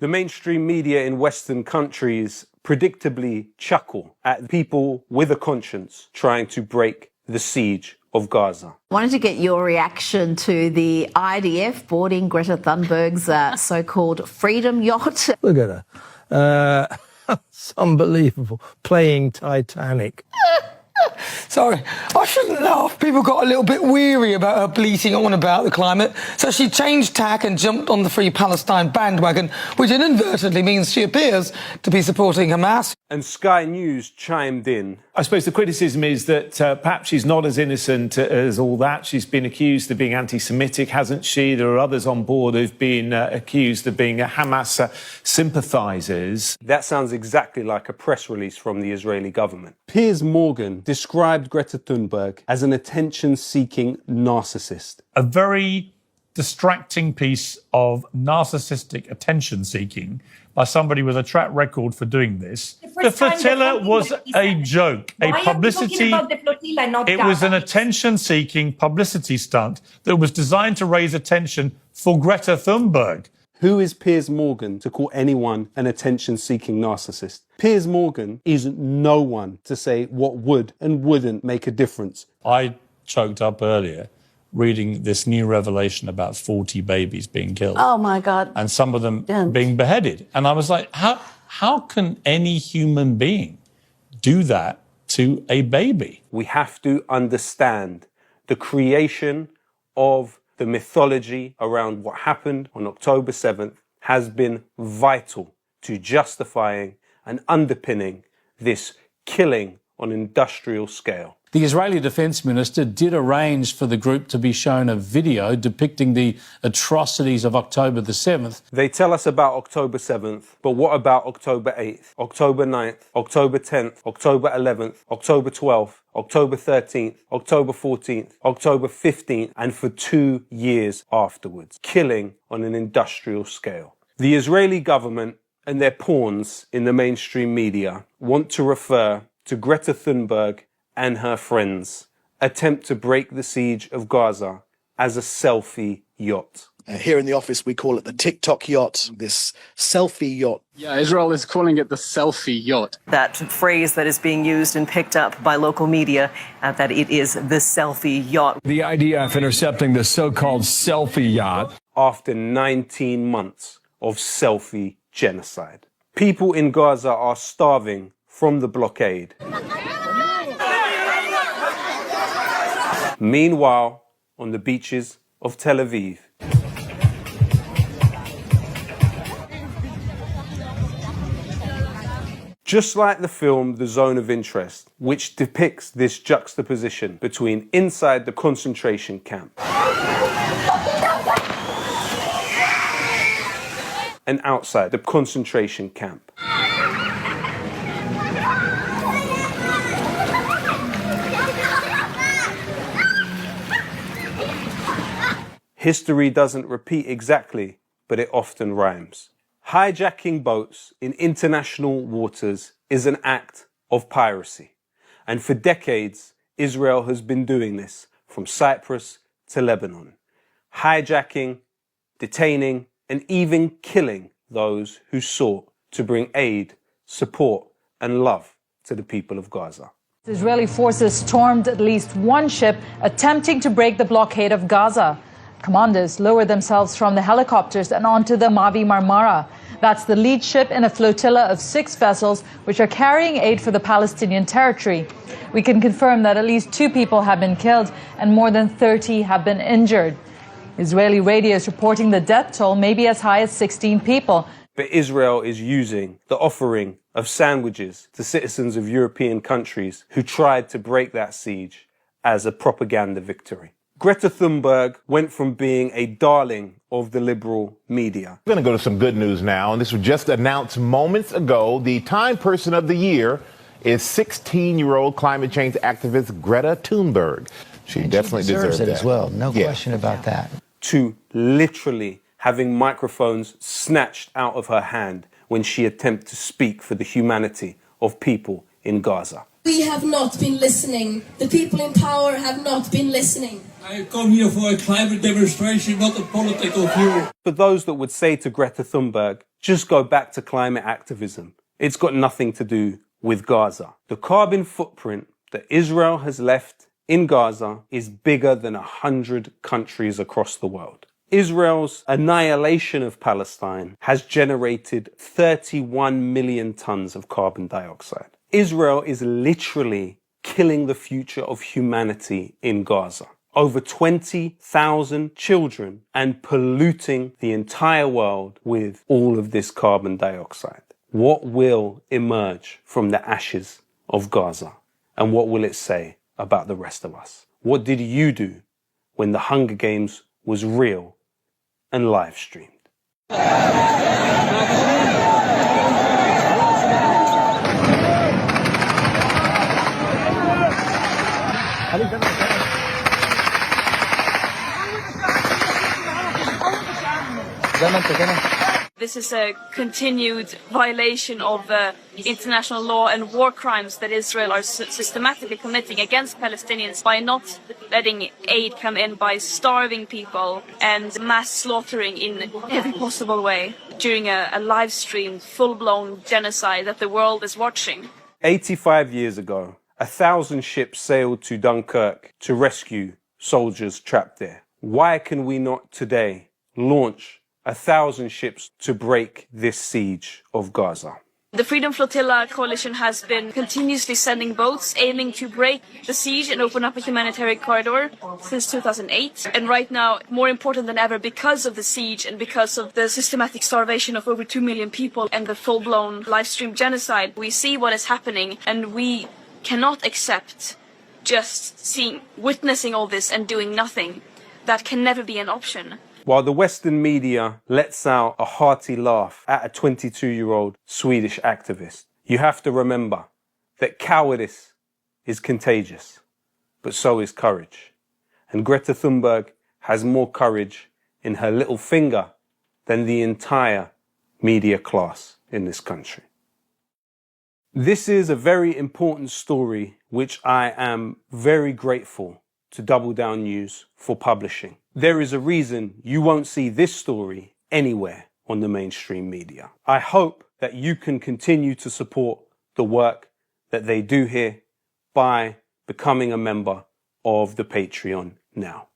The mainstream media in Western countries predictably chuckle at people with a conscience trying to break the siege of Gaza. I wanted to get your reaction to the IDF boarding Greta Thunberg's so-called freedom yacht. Look at her. It's unbelievable. Playing Titanic. Sorry, I shouldn't laugh. People got a little bit weary about her bleating on about the climate, so she changed tack and jumped on the Free Palestine bandwagon, which inadvertently means she appears to be supporting Hamas. And Sky News chimed in. I suppose the criticism is that perhaps she's not as innocent as all that. She's been accused of being anti-Semitic, hasn't she? There are others on board who've been accused of being Hamas sympathisers. That sounds exactly like a press release from the Israeli government. Piers Morgan described Greta Thunberg as an attention-seeking narcissist. A very distracting piece of narcissistic attention-seeking by somebody with a track record for doing this. The Flotilla was a joke, a publicity. It was an attention-seeking publicity stunt that was designed to raise attention for Greta Thunberg. Who is Piers Morgan to call anyone an attention-seeking narcissist? Piers Morgan is no one to say what would and wouldn't make a difference. I choked up earlier reading this new revelation about 40 babies being killed. Oh, my God. And some of them being beheaded. And I was like, how can any human being do that to a baby? We have to understand the creation of the mythology around what happened on October 7th has been vital to justifying and underpinning this killing on an industrial scale. The Israeli Defence Minister did arrange for the group to be shown a video depicting the atrocities of October the 7th. They tell us about October 7th, but what about October 8th, October 9th, October 10th, October 11th, October 12th, October 13th, October 14th, October 15th, and for 2 years afterwards, killing on an industrial scale. The Israeli government and their pawns in the mainstream media want to refer to Greta Thunberg and her friends' attempt to break the siege of Gaza as a selfie yacht. Here in the office, we call it the TikTok yacht, this selfie yacht. Yeah, Israel is calling it the selfie yacht. That phrase that is being used and picked up by local media, that it is the selfie yacht. The IDF intercepting the so-called selfie yacht. After 19 months of selfie genocide. People in Gaza are starving from the blockade. Meanwhile, on the beaches of Tel Aviv, just like the film The Zone of Interest, which depicts this juxtaposition between inside the concentration camp and outside the concentration camp. History doesn't repeat exactly, but it often rhymes. Hijacking boats in international waters is an act of piracy. And for decades, Israel has been doing this from Cyprus to Lebanon. Hijacking, detaining, and even killing those who sought to bring aid, support, and love to the people of Gaza. Israeli forces stormed at least one ship attempting to break the blockade of Gaza. Commanders lowered themselves from the helicopters and onto the Mavi Marmara. That's the lead ship in a flotilla of 6 vessels which are carrying aid for the Palestinian territory. We can confirm that at least 2 people have been killed and more than 30 have been injured. Israeli radio is reporting the death toll may be as high as 16 people. But Israel is using the offering of sandwiches to citizens of European countries who tried to break that siege as a propaganda victory. Greta Thunberg went from being a darling of the liberal media. We're going to go to some good news now, and this was just announced moments ago. The Time Person of the Year is 16-year-old climate change activist Greta Thunberg. She definitely deserves it as well. No question about that. To literally having microphones snatched out of her hand when she attempted to speak for the humanity of people in Gaza. We have not been listening. The people in power have not been listening. I come here for a climate demonstration, not a political view. For those that would say to Greta Thunberg, just go back to climate activism, it's got nothing to do with Gaza. The carbon footprint that Israel has left in Gaza is bigger than 100 countries across the world. Israel's annihilation of Palestine has generated 31 million tons of carbon dioxide. Israel is literally killing the future of humanity in Gaza. Over 20,000 children and polluting the entire world with all of this carbon dioxide. What will emerge from the ashes of Gaza? And what will it say about the rest of us? What did you do when the Hunger Games was real and live streamed? This is a continued violation of international law and war crimes that Israel are systematically committing against Palestinians by not letting aid come in, by starving people and mass slaughtering in every possible way during a live stream, full-blown genocide that the world is watching. 85 years ago, 1,000 ships sailed to Dunkirk to rescue soldiers trapped there. Why can we not today launch 1,000 ships to break this siege of Gaza? The Freedom Flotilla coalition has been continuously sending boats aiming to break the siege and open up a humanitarian corridor since 2008. And right now, more important than ever, because of the siege and because of the systematic starvation of over 2 million people and the full-blown live-stream genocide, we see what is happening, and we cannot accept just witnessing all this and doing nothing. That can never be an option. While the Western media lets out a hearty laugh at a 22-year-old Swedish activist, you have to remember that cowardice is contagious, but so is courage. And Greta Thunberg has more courage in her little finger than the entire media class in this country. This is a very important story which I am very grateful to Double Down News for publishing. There is a reason you won't see this story anywhere on the mainstream media. I hope that you can continue to support the work that they do here by becoming a member of the Patreon now.